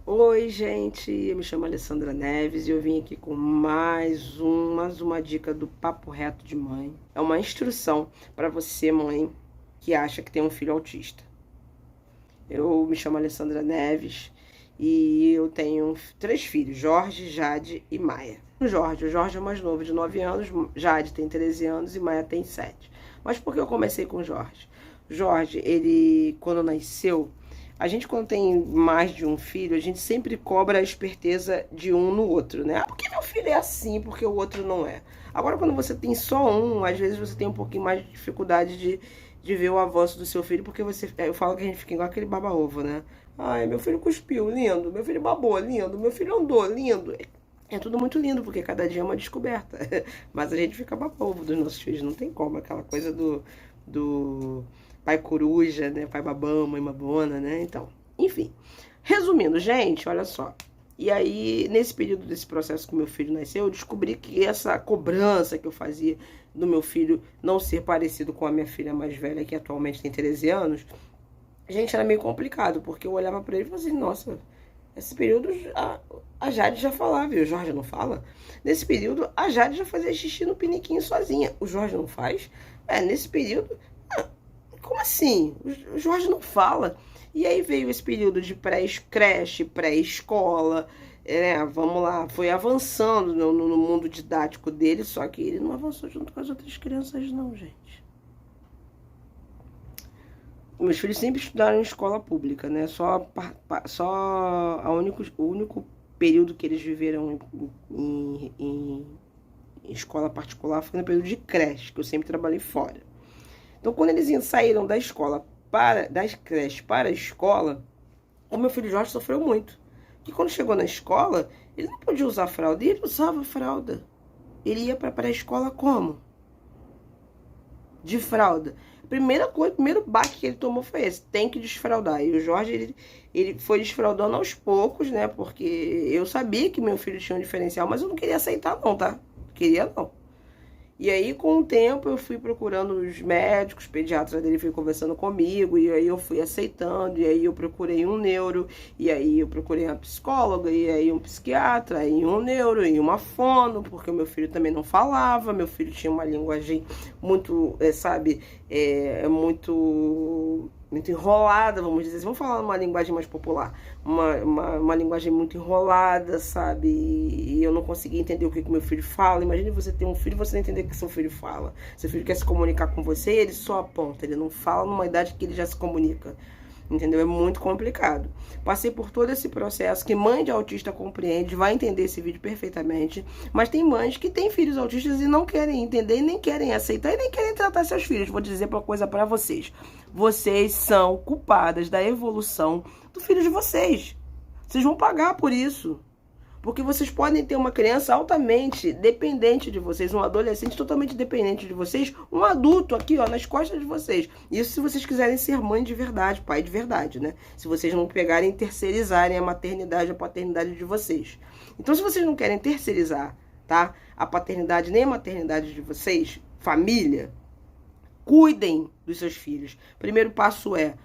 Oi, gente, eu me chamo Alessandra Neves e eu vim aqui com mais uma dica do Papo Reto de Mãe. É uma instrução para você, mãe, que acha que tem um filho autista. Eu me chamo Alessandra Neves e eu tenho 3 filhos, Jorge, Jade e Maia. O Jorge é o mais novo, de 9 anos, Jade tem 13 anos e Maia tem 7. Mas por que eu comecei com o Jorge? Jorge, ele, quando nasceu, a gente, quando tem mais de um filho, a gente sempre cobra a esperteza de um no outro, né? Ah, porque meu filho é assim, porque o outro não é. Agora, quando você tem só um, às vezes você tem um pouquinho mais de dificuldade de ver o avanço do seu filho, porque você, eu falo que a gente fica igual aquele baba-ovo, né? Ai, meu filho cuspiu, lindo. Meu filho babou, lindo. Meu filho andou, lindo. É tudo muito lindo, porque cada dia é uma descoberta. Mas a gente fica baba-ovo dos nossos filhos, não tem como. Aquela coisa do pai coruja, né? Pai babão, mãe babona, né? Então, enfim. Resumindo, gente, olha só. E aí, nesse período desse processo que meu filho nasceu, eu descobri que essa cobrança que eu fazia do meu filho não ser parecido com a minha filha mais velha, que atualmente tem 13 anos, gente, era meio complicado, porque eu olhava pra ele e falava assim, nossa, esse período a Jade já falava, e o Jorge não fala. Nesse período, a Jade já fazia xixi no piniquinho sozinha. O Jorge não faz? Nesse período, como assim? O Jorge não fala. E aí veio esse período de pré-creche, pré-escola, vamos lá, foi avançando no mundo didático dele, só que ele não avançou junto com as outras crianças não, gente. Meus filhos sempre estudaram em escola pública, né? O único período que eles viveram em escola particular foi no período de creche, que eu sempre trabalhei fora. Então, quando eles saíram das creches para a escola, o meu filho Jorge sofreu muito. Porque quando chegou na escola, ele não podia usar fralda, e ele usava fralda. Ele ia para a escola como? De fralda. Primeiro baque que ele tomou foi esse, tem que desfraldar. E o Jorge, ele foi desfraldando aos poucos, né? Porque eu sabia que meu filho tinha um diferencial, mas eu não queria aceitar não, tá? Queria não. E aí, com o tempo, eu fui procurando os médicos, os pediatras dele foi conversando comigo, e aí eu fui aceitando, e aí eu procurei um neuro, e aí eu procurei uma psicóloga, e aí um psiquiatra, e um neuro, e uma fono, porque o meu filho também não falava, meu filho tinha uma linguagem muito, muito enrolada, vamos dizer assim. Vamos falar uma linguagem mais popular. Uma linguagem muito enrolada, sabe? E eu não conseguia entender o que meu filho fala. Imagine você ter um filho e você não entender o que seu filho fala. Seu filho quer se comunicar com você, ele só aponta. Ele não fala numa idade que ele já se comunica. Entendeu? É muito complicado. Passei por todo esse processo que mãe de autista compreende, vai entender esse vídeo perfeitamente. Mas tem mães que têm filhos autistas e não querem entender, nem querem aceitar e nem querem tratar seus filhos. Vou dizer uma coisa pra vocês. Vocês são culpadas da evolução do filho de vocês. Vocês vão pagar por isso. Porque vocês podem ter uma criança altamente dependente de vocês, um adolescente totalmente dependente de vocês, um adulto aqui, ó, nas costas de vocês. Isso se vocês quiserem ser mãe de verdade, pai de verdade, né? Se vocês não pegarem e terceirizarem a maternidade, a paternidade de vocês. Então, se vocês não querem terceirizar, tá? A paternidade nem a maternidade de vocês, família, cuidem dos seus filhos. Primeiro passo é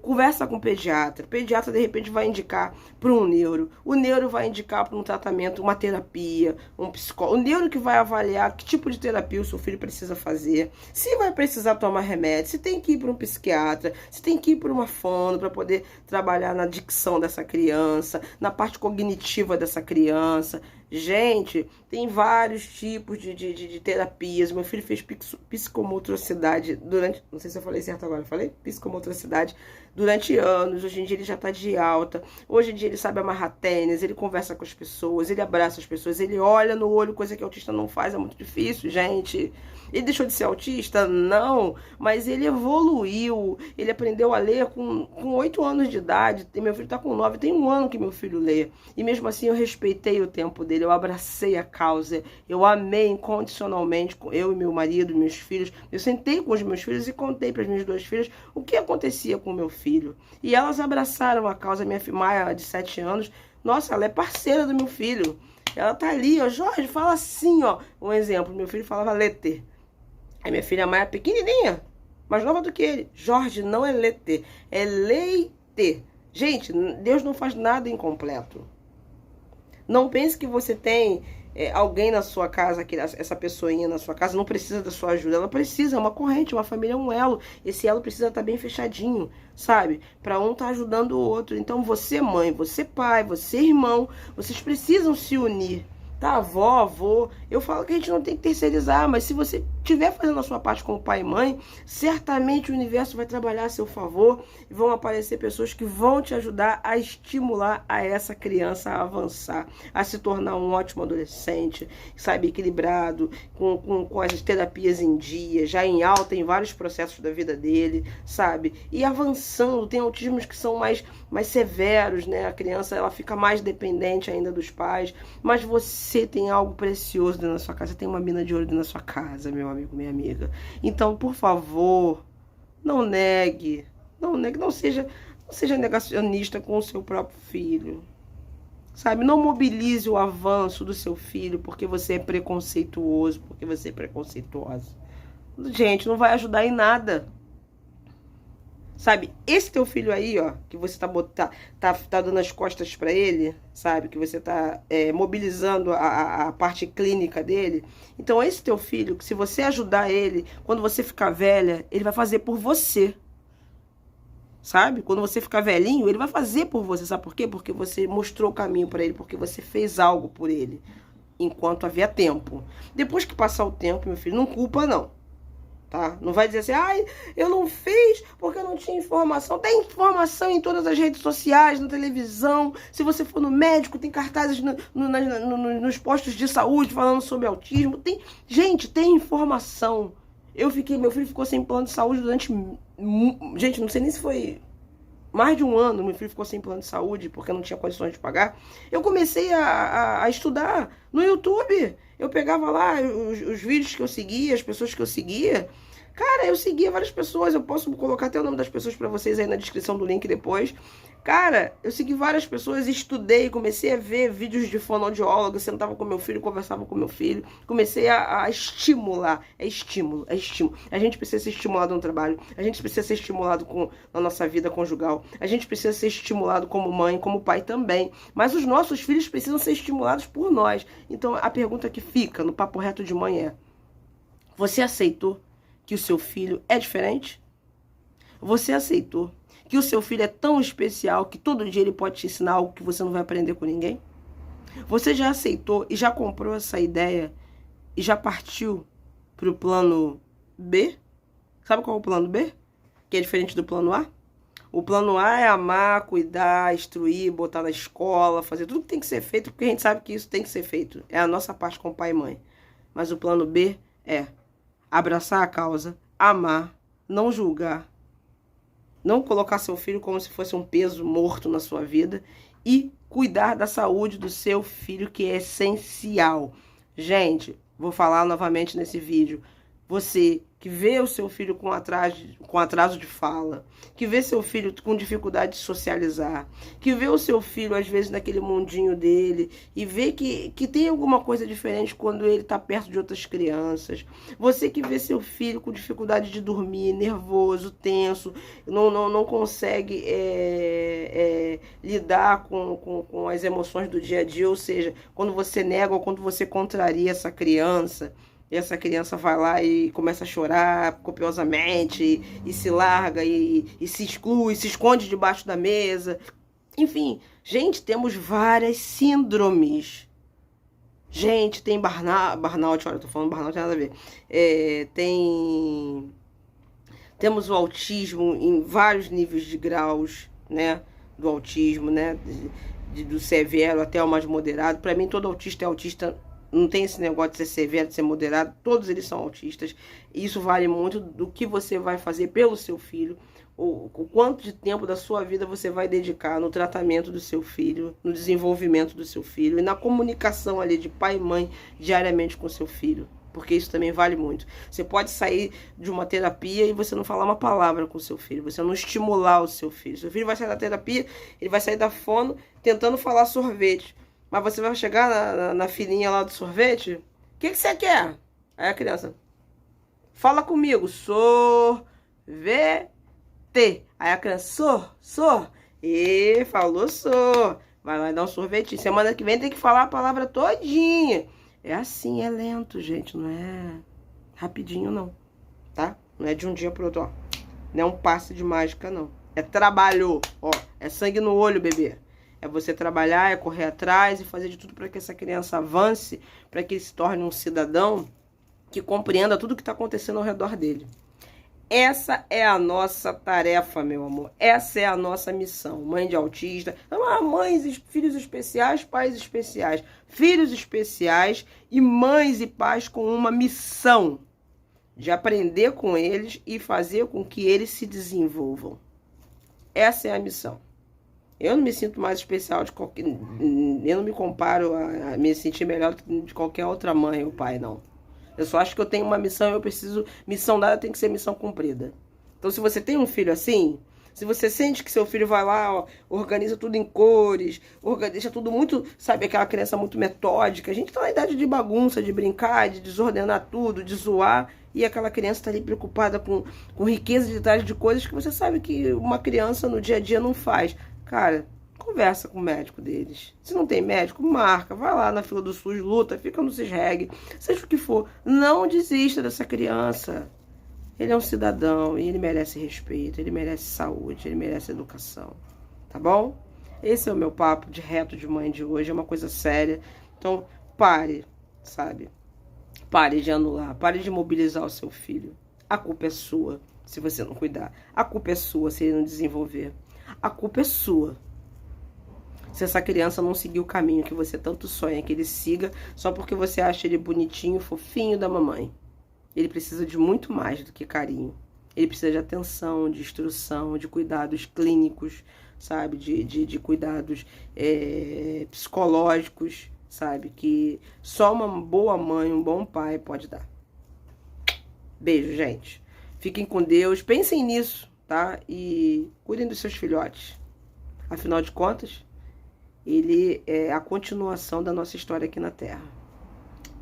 conversa com o pediatra. O pediatra, de repente, vai indicar para um neuro. O neuro vai indicar para um tratamento, uma terapia, um psicólogo. O neuro que vai avaliar que tipo de terapia o seu filho precisa fazer. Se vai precisar tomar remédio, se tem que ir para um psiquiatra, se tem que ir para uma fono para poder trabalhar na dicção dessa criança, na parte cognitiva dessa criança. Gente, tem vários tipos de terapias. Meu filho fez psicomotricidade durante... Não sei se eu falei certo agora. Falei? Psicomotricidade durante anos. Hoje em dia ele já tá de alta. Hoje em dia ele sabe amarrar tênis. Ele conversa com as pessoas. Ele abraça as pessoas. Ele olha no olho, coisa que autista não faz. É muito difícil, gente. Ele deixou de ser autista? Não. Mas ele evoluiu. Ele aprendeu a ler com 8 anos de idade. Meu filho tá com 9. Tem 1 ano que meu filho lê. E mesmo assim eu respeitei o tempo dele. Eu abracei a causa, eu amei incondicionalmente, eu e meu marido, meus filhos. Eu sentei com os meus filhos e contei para as minhas 2 filhas o que acontecia com o meu filho. E elas abraçaram a causa. Minha filha Maia, de 7 anos, nossa, ela é parceira do meu filho. Ela tá ali, ó, Jorge, fala assim, ó. Um exemplo, meu filho falava leite. Aí minha filha Maia, pequenininha, mais nova do que ele. Jorge, não é leite, é leite. Gente, Deus não faz nada incompleto. Não pense que você tem alguém na sua casa, que essa pessoinha na sua casa não precisa da sua ajuda. Ela precisa, é uma corrente, uma família é um elo. Esse elo precisa estar bem fechadinho, sabe? Para um estar ajudando o outro. Então você mãe, você pai, você irmão, vocês precisam se unir. Tá, avó, avô, eu falo que a gente não tem que terceirizar, mas se você estiver fazendo a sua parte como pai e mãe, certamente o universo vai trabalhar a seu favor e vão aparecer pessoas que vão te ajudar a estimular a essa criança a avançar, a se tornar um ótimo adolescente, sabe, equilibrado, com as terapias em dia, já em alta em vários processos da vida dele, sabe, e avançando. Tem autismos que são mais severos, né, a criança ela fica mais dependente ainda dos pais, mas você tem algo precioso dentro da sua casa, você tem uma mina de ouro dentro da sua casa, meu amigo, minha amiga. Então, por favor, não negue, não seja negacionista com o seu próprio filho. Sabe, não mobilize o avanço do seu filho porque você é preconceituoso, porque você é preconceituosa. Gente, não vai ajudar em nada. Sabe, esse teu filho aí, ó, que você tá dando as costas pra ele, sabe, que você tá mobilizando a parte clínica dele. Então, esse teu filho, que se você ajudar ele, quando você ficar velha, ele vai fazer por você. Sabe? Quando você ficar velhinho, ele vai fazer por você. Sabe por quê? Porque você mostrou o caminho pra ele, porque você fez algo por ele, enquanto havia tempo. Depois que passar o tempo, meu filho, não culpa não. Tá? Não vai dizer assim, ai, eu não fiz porque eu não tinha informação. Tem informação em todas as redes sociais, na televisão. Se você for no médico, tem cartazes nos postos de saúde falando sobre autismo. Gente, tem informação. Meu filho ficou sem plano de saúde durante... Gente, não sei nem se foi mais de um ano. Meu filho ficou sem plano de saúde porque não tinha condições de pagar. Eu comecei a estudar no YouTube. Eu pegava lá os vídeos que eu seguia, as pessoas que eu seguia. Cara, eu seguia várias pessoas. Eu posso colocar até o nome das pessoas pra vocês aí na descrição do link depois. Cara, eu segui várias pessoas, estudei, comecei a ver vídeos de fonoaudiólogo, sentava com meu filho, conversava com meu filho. Comecei a estimular. É estímulo. A gente precisa ser estimulado no trabalho. A gente precisa ser estimulado na nossa vida conjugal. A gente precisa ser estimulado como mãe, como pai também. Mas os nossos filhos precisam ser estimulados por nós. Então, a pergunta que fica no Papo Reto de Mãe é: você aceitou que o seu filho é diferente? Você aceitou que o seu filho é tão especial que todo dia ele pode te ensinar algo que você não vai aprender com ninguém? Você já aceitou e já comprou essa ideia e já partiu para o plano B? Sabe qual é o plano B? Que é diferente do plano A? O plano A é amar, cuidar, instruir, botar na escola, fazer tudo que tem que ser feito, porque a gente sabe que isso tem que ser feito. É a nossa parte como pai e mãe. Mas o plano B é abraçar a causa, amar, não julgar, não colocar seu filho como se fosse um peso morto na sua vida e cuidar da saúde do seu filho, que é essencial. Gente, vou falar novamente nesse vídeo. Você que vê o seu filho com atraso de fala, que vê seu filho com dificuldade de socializar, que vê o seu filho às vezes naquele mundinho dele e vê que tem alguma coisa diferente quando ele está perto de outras crianças. Você que vê seu filho com dificuldade de dormir, nervoso, tenso, não consegue lidar com as emoções do dia a dia, ou seja, quando você nega ou quando você contraria essa criança, e essa criança vai lá e começa a chorar copiosamente, e se larga, e se exclui, se esconde debaixo da mesa. Enfim, gente, temos várias síndromes. Gente, tem burnout, olha, eu tô falando burnout, não tem nada a ver. Temos o autismo em vários níveis de graus, né, do autismo, né, do severo até o mais moderado. Para mim, todo autista é autista. Não tem esse negócio de ser severo, de ser moderado. Todos eles são autistas. E isso vale muito do que você vai fazer pelo seu filho. O quanto de tempo da sua vida você vai dedicar no tratamento do seu filho, no desenvolvimento do seu filho e na comunicação ali de pai e mãe diariamente com o seu filho. Porque isso também vale muito. Você pode sair de uma terapia e você não falar uma palavra com o seu filho. Você não estimular o seu filho. Seu filho vai sair da terapia, ele vai sair da fono tentando falar sorvete. Mas você vai chegar na filinha lá do sorvete, o que você quer? Aí a criança, fala comigo, sorvete. Aí a criança, E falou, sou. Vai lá dar um sorvetinho. Semana que vem tem que falar a palavra todinha. É assim, é lento, gente. Não é rapidinho, não. Tá? Não é de um dia pro outro, ó. Não é um passe de mágica, não. É trabalho, ó. É sangue no olho, bebê. É você trabalhar, é correr atrás e fazer de tudo para que essa criança avance, para que ele se torne um cidadão que compreenda tudo que está acontecendo ao redor dele. Essa é a nossa tarefa, meu amor. Essa é a nossa missão. Mãe de autista, mães, filhos especiais, pais especiais. Filhos especiais e mães e pais com uma missão de aprender com eles e fazer com que eles se desenvolvam. Essa é a missão. Eu não me sinto mais especial de qualquer... Eu não me comparo a me sentir melhor de qualquer outra mãe ou pai, não. Eu só acho que eu tenho uma missão e eu preciso... Missão dada tem que ser missão cumprida. Então, se você tem um filho assim, se você sente que seu filho vai lá, ó, organiza tudo em cores, deixa tudo muito, sabe, aquela criança muito metódica. A gente tá na idade de bagunça, de brincar, de desordenar tudo, de zoar. E aquela criança tá ali preocupada com riqueza de detalhes de coisas que você sabe que uma criança no dia a dia não faz. Cara, conversa com o médico deles. Se não tem médico, marca, vai lá na fila do SUS, luta, fica no CISREG, seja o que for. Não desista dessa criança. Ele é um cidadão e ele merece respeito, ele merece saúde, ele merece educação. Tá bom? Esse é o meu papo de reto de mãe de hoje, é uma coisa séria. Então, pare, sabe? Pare de anular, pare de mobilizar o seu filho. A culpa é sua se você não cuidar. A culpa é sua se ele não desenvolver. A culpa é sua se essa criança não seguir o caminho que você tanto sonha que ele siga, só porque você acha ele bonitinho, fofinho da mamãe. Ele precisa de muito mais do que carinho. Ele precisa de atenção, de instrução, de cuidados clínicos, sabe? De cuidados psicológicos, sabe? Que só uma boa mãe, um bom pai pode dar. Beijo, gente. Fiquem com Deus, pensem nisso, tá? E cuidem dos seus filhotes. Afinal de contas, ele é a continuação da nossa história aqui na Terra.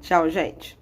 Tchau, gente.